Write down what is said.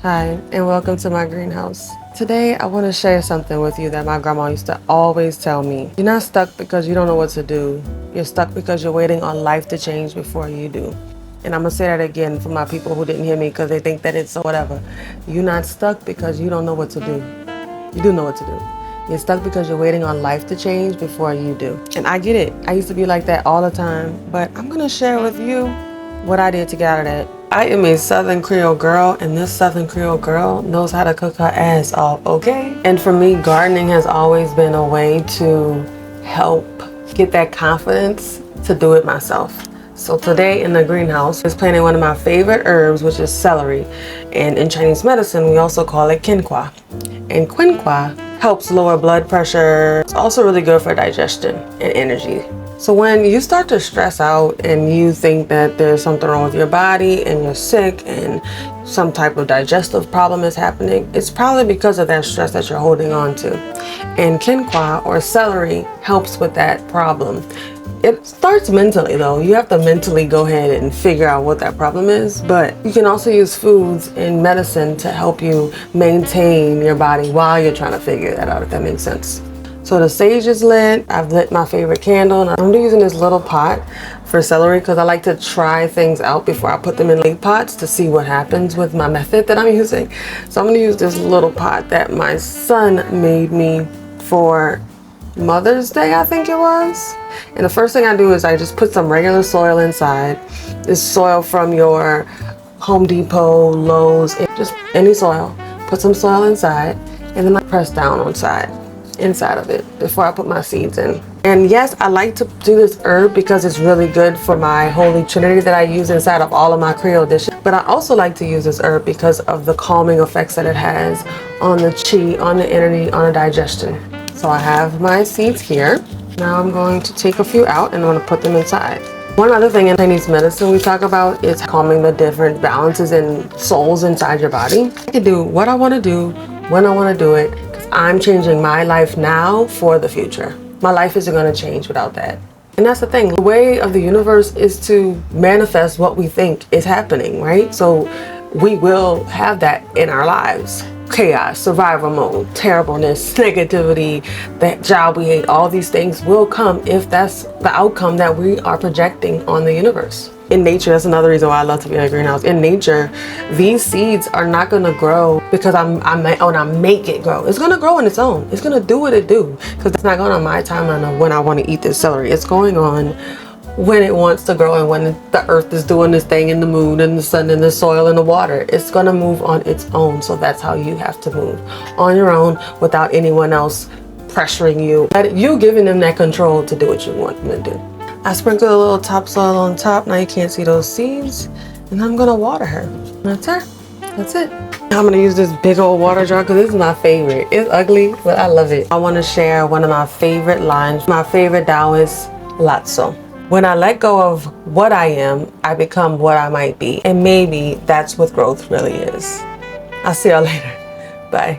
Hi, and welcome to my greenhouse. Today, I want to share something with you that my grandma used to always tell me. You're not stuck because you don't know what to do. You're stuck because you're waiting on life to change before you do. And I'm going to say that again for my people who didn't hear me because they think that it's whatever. You're not stuck because you don't know what to do. You do know what to do. You're stuck because you're waiting on life to change before you do. And I get it. I used to be like that all the time. But I'm going to share with you what I did to get out of that. I am a Southern Creole girl, and this Southern Creole girl knows how to cook her ass off, okay? And for me, gardening has always been a way to help get that confidence to do it myself. So today in the greenhouse is planting one of my favorite herbs, which is celery. And in Chinese medicine, we also call it quinoa. And quinoa helps lower blood pressure. It's also really good for digestion and energy. So when you start to stress out and you think that there's something wrong with your body and you're sick and some type of digestive problem is happening, it's probably because of that stress that you're holding on to. And quinoa or celery helps with that problem. It starts mentally though. You have to mentally go ahead and figure out what that problem is, but you can also use foods and medicine to help you maintain your body while you're trying to figure that out, if that makes sense. So the sage is lit. I've lit my favorite candle, and I'm using this little pot for celery because I like to try things out before I put them in leaf pots to see what happens with my method that I'm using. So I'm going to use this little pot that my son made me for Mother's Day, I think it was. And the first thing I do is I just put some regular soil inside. This soil from your Home Depot, Lowe's, just any soil. Put some soil inside, and then I press down inside of it before I put my seeds in. And yes, I like to do this herb because it's really good for my Holy Trinity that I use inside of all of my Creole dishes. But I also like to use this herb because of the calming effects that it has on the chi, on the energy, on the digestion. So I have my seeds here. Now I'm going to take a few out and I'm going to put them inside. One other thing in Chinese medicine we talk about is calming the different balances and souls inside your body. I can do what I want to do, when I want to do it. I'm changing my life now for the future. My life isn't going to change without that. And that's the thing. The way of the universe is to manifest what we think is happening, right? So we will have that in our lives. Chaos, survival mode, terribleness, negativity, that job we hate, all these things will come if that's the outcome that we are projecting on the universe. In nature, that's another reason why I love to be in a greenhouse. In nature, these seeds are not going to grow because I make it grow. It's going to grow on its own. It's going to do what it do because it's not going on my timeline of when I want to eat this celery. It's going on when it wants to grow and when the earth is doing this thing and the moon and the sun and the soil and the water. It's going to move on its own. So that's how you have to move on your own without anyone else pressuring you. You giving them that control to do what you want them to do. I sprinkled a little topsoil on top. Now you can't see those seeds. And I'm going to water her. That's her. That's it. I'm going to use this big old water jar because this is my favorite. It's ugly, but I love it. I want to share one of my favorite lines. My favorite Tao is Lazzo. When I let go of what I am, I become what I might be. And maybe that's what growth really is. I'll see y'all later. Bye.